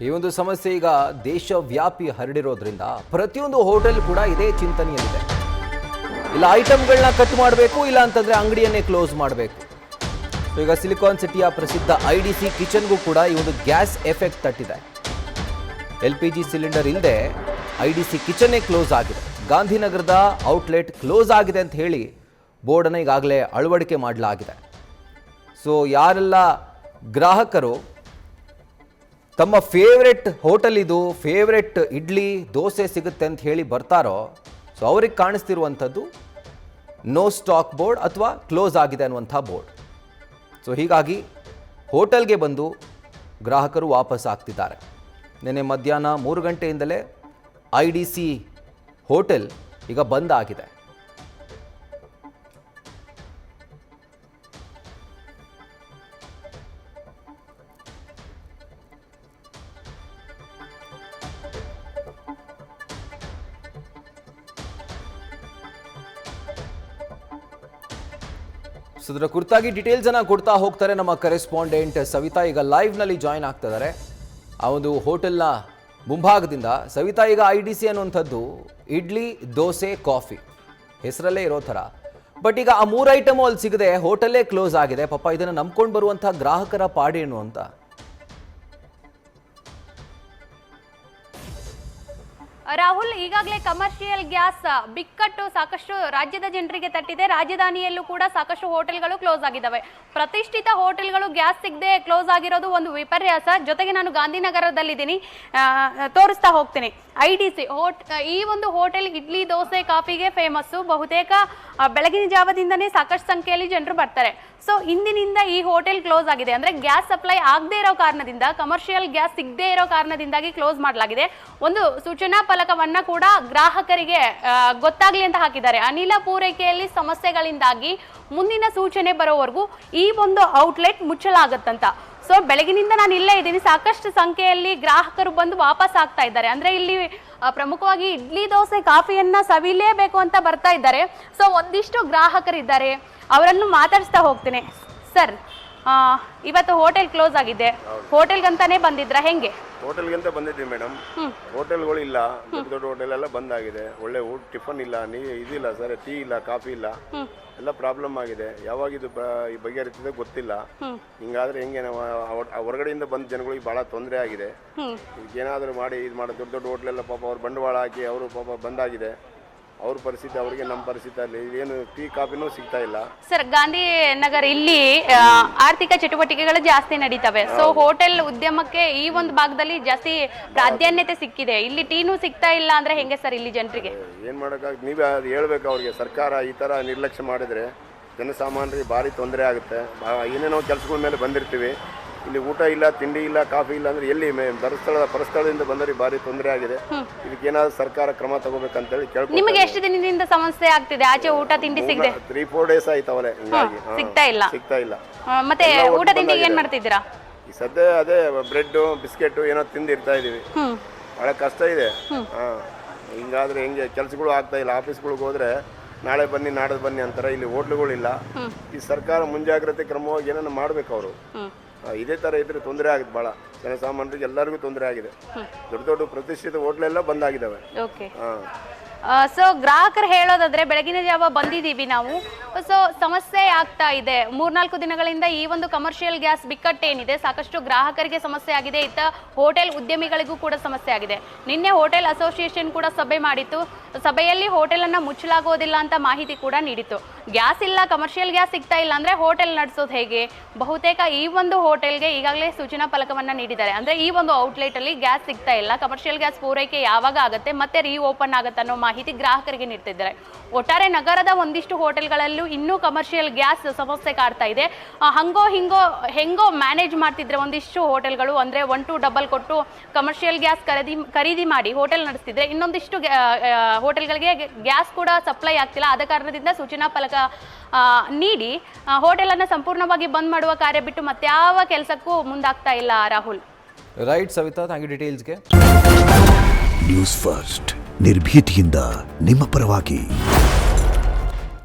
ಈ ಒಂದು ಸಮಸ್ಯೆ ಈಗ ದೇಶವ್ಯಾಪಿ ಹರಡಿರೋದ್ರಿಂದ ಪ್ರತಿಯೊಂದು ಹೋಟೆಲ್ ಕೂಡ ಇದೇ ಚಿಂತನೆಯಲ್ಲಿದೆ. ಇಲ್ಲ ಐಟಮ್ಗಳನ್ನ ಕಟ್ ಮಾಡಬೇಕು, ಇಲ್ಲ ಅಂತಂದ್ರೆ ಅಂಗಡಿಯನ್ನೇ ಕ್ಲೋಸ್ ಮಾಡಬೇಕು. ಈಗ ಸಿಲಿಕಾನ್ ಸಿಟಿಯ ಪ್ರಸಿದ್ಧ IDC ಕಿಚನ್ಗೂ ಕೂಡ ಈ ಒಂದು ಗ್ಯಾಸ್ ಎಫೆಕ್ಟ್ ತಟ್ಟಿದೆ. LPG ಸಿಲಿಂಡರ್ ಇಲ್ಲದೆ IDC ಕಿಚನ್ನೇ ಕ್ಲೋಸ್ ಆಗಿದೆ. ಗಾಂಧಿನಗರದ ಔಟ್ಲೆಟ್ ಕ್ಲೋಸ್ ಆಗಿದೆ ಅಂತ ಹೇಳಿ ಬೋರ್ಡನ್ನು ಈಗಾಗಲೇ ಅಳವಡಿಕೆ ಮಾಡಲಾಗಿದೆ. ಸೊ ಯಾರೆಲ್ಲ ಗ್ರಾಹಕರು ತಮ್ಮ ಫೇವ್ರೆಟ್ ಹೋಟೆಲ್ ಇದು, ಫೇವ್ರೆಟ್ ಇಡ್ಲಿ ದೋಸೆ ಸಿಗುತ್ತೆ ಅಂತ ಹೇಳಿ ಬರ್ತಾರೋ, ಸೊ ಅವ್ರಿಗೆ ಕಾಣಿಸ್ತಿರುವಂಥದ್ದು ನೋ ಸ್ಟಾಕ್ ಬೋರ್ಡ್ ಅಥವಾ ಕ್ಲೋಸ್ ಆಗಿದೆ ಅನ್ನುವಂಥ ಬೋರ್ಡ್. ಸೊ ಹೀಗಾಗಿ ಹೋಟೆಲ್ಗೆ ಬಂದು ಗ್ರಾಹಕರು ವಾಪಸ್ ಆಗ್ತಿದ್ದಾರೆ. ನಿನ್ನೆ ಮಧ್ಯಾಹ್ನ 3 ಗಂಟೆಯಿಂದಲೇ IDC ಹೋಟೆಲ್ ಈಗ ಬಂದ್ ಆಗಿದೆ. ಸೊ ಇದರ ಕುರಿತಾಗಿ ಡೀಟೇಲ್ಸ್ ಅನ್ನ ಕೊಡ್ತಾ ಹೋಗ್ತಾರೆ ನಮ್ಮ ಕರೆಸ್ಪಾಂಡೆಂಟ್ ಸವಿತಾ. ಈಗ ಲೈವ್ ನಲ್ಲಿ ಜಾಯಿನ್ ಆಗ್ತಾ ಇದ್ದಾರೆ ಆ ಒಂದು ಹೋಟೆಲ್ನ ಮುಂಭಾಗದಿಂದ. ಸವಿತಾ, ಈಗ IDC ಅನ್ನುವಂಥದ್ದು ಇಡ್ಲಿ ದೋಸೆ ಕಾಫಿ ಹೆಸರಲ್ಲೇ ಇರೋ ಥರ, ಬಟ್ ಈಗ ಆ 3 ಐಟಮು ಅಲ್ಲಿ ಸಿಗದೆ ಹೋಟೆಲ್ಲೇ ಕ್ಲೋಸ್ ಆಗಿದೆ. ಪಾಪ ಇದನ್ನು ನಂಬ್ಕೊಂಡು ಬರುವಂತಹ ಗ್ರಾಹಕರ ಪಾಡೇನು ಅಂತ. ರಾಹುಲ್, ಈಗಾಗಲೇ ಕಮರ್ಷಿಯಲ್ ಗ್ಯಾಸ್ ಬಿಕ್ಕಟ್ಟು ಸಾಕಷ್ಟು ರಾಜ್ಯದ ಜನರಿಗೆ ತಟ್ಟಿದೆ. ರಾಜಧಾನಿಯಲ್ಲೂ ಕೂಡ ಸಾಕಷ್ಟು ಹೋಟೆಲ್ಗಳು ಕ್ಲೋಸ್ ಆಗಿದ್ದಾವೆ. ಪ್ರತಿಷ್ಠಿತ ಹೋಟೆಲ್ಗಳು ಗ್ಯಾಸ್ ಸಿಗದೆ ಕ್ಲೋಸ್ ಆಗಿರೋದು ಒಂದು ವಿಪರ್ಯಾಸ. ಜೊತೆಗೆ ನಾನು ಗಾಂಧಿನಗರದಲ್ಲಿದ್ದೀನಿ, ತೋರಿಸ್ತಾ ಹೋಗ್ತೀನಿ. IDC ಈ ಒಂದು ಹೋಟೆಲ್ ಇಡ್ಲಿ ದೋಸೆ ಕಾಫಿಗೆ ಫೇಮಸ್ಸು. ಬಹುತೇಕ ಬೆಳಗಿನ ಜಾವದಿಂದನೇ ಸಾಕಷ್ಟು ಸಂಖ್ಯೆಯಲ್ಲಿ ಜನರು ಬರ್ತಾರೆ. ಸೊ ಇಂದಿನಿಂದ ಈ ಹೋಟೆಲ್ ಕ್ಲೋಸ್ ಆಗಿದೆ. ಅಂದ್ರೆ ಗ್ಯಾಸ್ ಸಪ್ಲೈ ಆಗದೆ ಇರೋ ಕಾರಣದಿಂದ, ಕಮರ್ಷಿಯಲ್ ಗ್ಯಾಸ್ ಸಿಗದೆ ಇರೋ ಕಾರಣದಿಂದಾಗಿ ಕ್ಲೋಸ್ ಮಾಡಲಾಗಿದೆ. ಒಂದು ಸೂಚನಾ ಫಲಕವನ್ನ ಕೂಡ ಗ್ರಾಹಕರಿಗೆ ಗೊತ್ತಾಗ್ಲಿ ಅಂತ ಹಾಕಿದ್ದಾರೆ. ಅನಿಲ ಪೂರೈಕೆಯಲ್ಲಿ ಸಮಸ್ಯೆಗಳಿಂದಾಗಿ ಮುಂದಿನ ಸೂಚನೆ ಬರೋವರೆಗೂ ಈ ಒಂದು ಔಟ್ಲೆಟ್ ಮುಚ್ಚಲಾಗತ್ತಂತ. ಸೊ ಬೆಳಗಿನಿಂದ ನಾನು ಇಲ್ಲೇ ಇದ್ದೀನಿ. ಸಾಕಷ್ಟು ಸಂಖ್ಯೆಯಲ್ಲಿ ಗ್ರಾಹಕರು ಬಂದು ವಾಪಸ್ ಆಗ್ತಾ ಇದ್ದಾರೆ. ಅಂದ್ರೆ ಇಲ್ಲಿ ಪ್ರಮುಖವಾಗಿ ಇಡ್ಲಿ ದೋಸೆ ಕಾಫಿಯನ್ನ ಸವಿಲೇಬೇಕು ಅಂತ ಬರ್ತಾ ಇದ್ದಾರೆ. ಸೊ ಒಂದಿಷ್ಟು ಗ್ರಾಹಕರಿದ್ದಾರೆ, ಅವರನ್ನು ಮಾತಾಡಿಸ್ತಾ ಹೋಗ್ತೀನಿ. ಸರ್, ಇವತ್ತು ಹೋಟೆಲ್ ಕ್ಲೋಸ್ ಆಗಿದೆ, ಹೋಟೆಲ್ಗಂತಾನೆ ಬಂದಿದ್ರ ಹೆಂಗೆ? ಹೋಟೆಲ್ಗಂತ ಬಂದಿದ್ವಿ ಮೇಡಮ್. ಹೋಟೆಲ್ಗಳು ಇಲ್ಲ, ದೊಡ್ಡ ದೊಡ್ಡ ಹೋಟೆಲ್ ಎಲ್ಲ ಬಂದ್ ಆಗಿದೆ. ಒಳ್ಳೆ ಊಟ ಟಿಫನ್ ಇಲ್ಲ, ಇದಿಲ್ಲ ಸರ್, ಟೀ ಇಲ್ಲ, ಕಾಫಿ ಇಲ್ಲ, ಎಲ್ಲ ಪ್ರಾಬ್ಲಮ್ ಆಗಿದೆ. ಯಾವಾಗ ಇದು ಬಗೆಹರಿತಿದೆ ಗೊತ್ತಿಲ್ಲ. ಹಿಂಗಾದ್ರೆ ಹೆಂಗೆ ನಾವು ಹೊರಗಡೆಯಿಂದ ಬಂದ ಜನಗಳಿಗೆ ಬಹಳ ತೊಂದರೆ ಆಗಿದೆ. ಏನಾದರೂ ಮಾಡಿ ಇದು ಮಾಡಿ ದೊಡ್ಡ ದೊಡ್ಡ ಹೋಟ್ಲೆಲ್ಲ ಪಾಪ ಅವ್ರು ಬಂಡವಾಳ ಹಾಕಿ ಅವರು ಪಾಪ ಬಂದಾಗಿದೆ. ಅವ್ರ ಪರಿಸ್ಥಿತಿ ಅವ್ರಿಗೆ, ನಮ್ಮ ಪರಿಸ್ಥಿತಿ ಅಲ್ಲಿ ಏನು ಟೀ ಕಾಫಿನೂ ಸಿಗ್ತಾ ಇಲ್ಲ. ಸರ್, ಗಾಂಧಿನಗರ ಇಲ್ಲಿ ಆರ್ಥಿಕ ಚಟುವಟಿಕೆಗಳು ಜಾಸ್ತಿ ನಡೀತವೆ. ಸೊ ಹೋಟೆಲ್ ಉದ್ಯಮಕ್ಕೆ ಈ ಒಂದು ಭಾಗದಲ್ಲಿ ಜಾಸ್ತಿ ಪ್ರಾಧಾನ್ಯತೆ ಸಿಕ್ಕಿದೆ. ಇಲ್ಲಿ ಟೀನೂ ಸಿಗ್ತಾ ಇಲ್ಲ ಅಂದ್ರೆ ಹೆಂಗೆ ಸರ್ ಇಲ್ಲಿ ಜನರಿಗೆ? ಏನ್ ಮಾಡಕ್ಕಾಗ, ನೀವೇ ಅದು ಹೇಳ್ಬೇಕು ಅವ್ರಿಗೆ. ಸರ್ಕಾರ ಈ ತರ ನಿರ್ಲಕ್ಷ್ಯ ಮಾಡಿದ್ರೆ ಜನಸಾಮಾನ್ಯರಿಗೆ ಭಾರಿ ತೊಂದರೆ ಆಗುತ್ತೆ. ಏನೇನೋ ಕೆಲಸಗಳ ಮೇಲೆ ಬಂದಿರ್ತೀವಿ, ಇಲ್ಲಿ ಊಟ ಇಲ್ಲ, ತಿಂಡಿ ಇಲ್ಲ, ಕಾಫಿ ಇಲ್ಲ ಅಂದ್ರೆ ಎಲ್ಲಿ ಪರಸ್ಥಳದಿಂದ ಬಂದವರಿಗೆ ಭಾರಿ ತೊಂದರೆ ಆಗಿದೆ. ಇದಕ್ಕೇನಾದ್ರು ಸರ್ಕಾರ ಕ್ರಮ ತಗೋಬೇಕಂತೇಳಿ ಕೇಳ್ಕೊಂಡು. ನಿಮಗೆ ಎಷ್ಟು ದಿನದಿಂದ ಸಮಸ್ಯೆ ಆಗ್ತಿದೆ? ಆಚೆ ಊಟ ತಿಂಡಿ ಸಿಗದೆ 3-4 ಡೇಸ್ ಆಯ್ತವಲೆ, ಹಿಂಗಾಗಿ ಸಿಗ್ತಾ ಇಲ್ಲ. ಮತ್ತೆ ಊಟ ತಿಂಡಿಗೆ ಏನ್ ಮಾಡ್ತಿದ್ದೀರಾ? ಈ ಸದ್ಯ ಅದೇ ಬ್ರೆಡ್ ಬಿಸ್ಕೆಟ್ ಏನೋ ತಿಂದಿರ್ತಾ ಇದೀವಿ. ಬಹಳ ಕಷ್ಟ ಇದೆ. ಹಿಂಗಾದ್ರೆ ಹೆಂಗೆ, ಕೆಲ್ಸಗಳು ಆಗ್ತಾ ಇಲ್ಲ. ಆಫೀಸ್ಗಳಿಗೆ ಹೋದ್ರೆ ನಾಳೆ ಬನ್ನಿ ನಾಳೆ ಬನ್ನಿ ಅಂತಾರೆ. ಇಲ್ಲಿ ಹೋಟ್ಲುಗಳಿಲ್ಲ. ಈ ಸರ್ಕಾರ ಮುಂಜಾಗ್ರತೆ ಕ್ರಮವಾಗಿ ಏನನ್ನ ಮಾಡ್ಬೇಕು ಅವರು. ಇದೇ ತರ ಇದ್ರೆ ತೊಂದರೆ ಆಗುತ್ತೆ, ಬಹಳ ಜನಸಾಮಾನ್ಯರಿಗೆ ಎಲ್ಲರಿಗೂ ತೊಂದರೆ ಆಗಿದೆ. ದೊಡ್ಡ ದೊಡ್ಡ ಪ್ರತಿಷ್ಠಿತ ಹೋಟ್ಲೆಲ್ಲ ಬಂದಾಗಿದ್ದಾವೆ. ಸೊ ಗ್ರಾಹಕರು ಹೇಳೋದಾದ್ರೆ, ಬೆಳಗಿನ ಜಾವ ಬಂದಿದ್ದೀವಿ ನಾವು, ಸೊ ಸಮಸ್ಯೆ ಆಗ್ತಾ ಇದೆ. 3-4 ದಿನಗಳಿಂದ ಈ ಒಂದು ಕಮರ್ಷಿಯಲ್ ಗ್ಯಾಸ್ ಬಿಕ್ಕಟ್ಟೇನಿದೆ, ಸಾಕಷ್ಟು ಗ್ರಾಹಕರಿಗೆ ಸಮಸ್ಯೆ ಆಗಿದೆ. ಇತ್ತ ಹೋಟೆಲ್ ಉದ್ಯಮಿಗಳಿಗೂ ಕೂಡ ಸಮಸ್ಯೆ ಆಗಿದೆ. ನಿನ್ನೆ ಹೋಟೆಲ್ ಅಸೋಸಿಯೇಷನ್ ಕೂಡ ಸಭೆ ಮಾಡಿತ್ತು. ಸಭೆಯಲ್ಲಿ ಹೋಟೆಲನ್ನು ಮುಚ್ಚಲಾಗೋದಿಲ್ಲ ಅಂತ ಮಾಹಿತಿ ಕೂಡ ನೀಡಿತ್ತು. ಗ್ಯಾಸ್ ಇಲ್ಲ, ಕಮರ್ಷಿಯಲ್ ಗ್ಯಾಸ್ ಸಿಗ್ತಾ ಇಲ್ಲ ಅಂದ್ರೆ ಹೋಟೆಲ್ ನಡೆಸೋದು ಹೇಗೆ? ಬಹುತೇಕ ಈ ಒಂದು ಹೋಟೆಲ್ಗೆ ಈಗಾಗಲೇ ಸೂಚನಾ ಫಲಕವನ್ನ ನೀಡಿದ್ದಾರೆ. ಅಂದ್ರೆ ಈ ಒಂದು ಔಟ್ಲೆಟ್ ಅಲ್ಲಿ ಗ್ಯಾಸ್ ಸಿಗ್ತಾ ಇಲ್ಲ, ಕಮರ್ಷಿಯಲ್ ಗ್ಯಾಸ್ ಪೂರೈಕೆ ಯಾವಾಗ ಆಗುತ್ತೆ, ಮತ್ತೆ ರೀಓಪನ್ ಆಗುತ್ತೆ ಅನ್ನೋ ಮಾಹಿತಿ ಗ್ರಾಹಕರಿಗೆ ನೀಡ್ತಿದ್ದಾರೆ. ಒಟ್ಟಾರೆ ನಗರದ ಒಂದಿಷ್ಟು ಹೋಟೆಲ್ಗಳಲ್ಲೂ ಇನ್ನೂ ಕಮರ್ಷಿಯಲ್ ಗ್ಯಾಸ್ ಸಮಸ್ಯೆ ಕಾಡ್ತಾ ಇದೆ. ಹೆಂಗೋ ಮ್ಯಾನೇಜ್ ಮಾಡ್ತಿದ್ರೆ ಒಂದಿಷ್ಟು ಹೋಟೆಲ್ಗಳು, ಅಂದ್ರೆ 1-2 ಡಬಲ್ ಕೊಟ್ಟು ಕಮರ್ಷಿಯಲ್ ಗ್ಯಾಸ್ ಖರೀದಿ ಮಾಡಿ ಹೋಟೆಲ್ ನಡೆಸ್ತಿದ್ರೆ, ಇನ್ನೊಂದಿಷ್ಟು ಹೋಟೆಲ್ಗಳಿಗೆ ಗ್ಯಾಸ್ ಕೂಡ ಸಪ್ಲೈ ಆಗ್ತಿಲ್ಲ. ಆದ ಕಾರಣದಿಂದ ಸೂಚನಾ ಫಲಕ ನೀಡಿ ಹೋಟೆಲನ್ನು ಸಂಪೂರ್ಣವಾಗಿ ಬಂದ್ ಮಾಡುವ ಕಾರ್ಯ ಬಿಟ್ಟು ಮತ್ಯಾವ ಕೆಲಸಕ್ಕೂ ಮುಂದಾಗ್ತಾ ಇಲ್ಲ. Rahul. Right Savita, thank you ಡೀಟೇಲ್ಸ್ಗೆ. ನ್ಯೂಸ್ ಫಸ್ಟ್, ನಿರ್ಭೀತಿಯಿಂದ ನಿಮ್ಮ ಪರವಾಗಿ.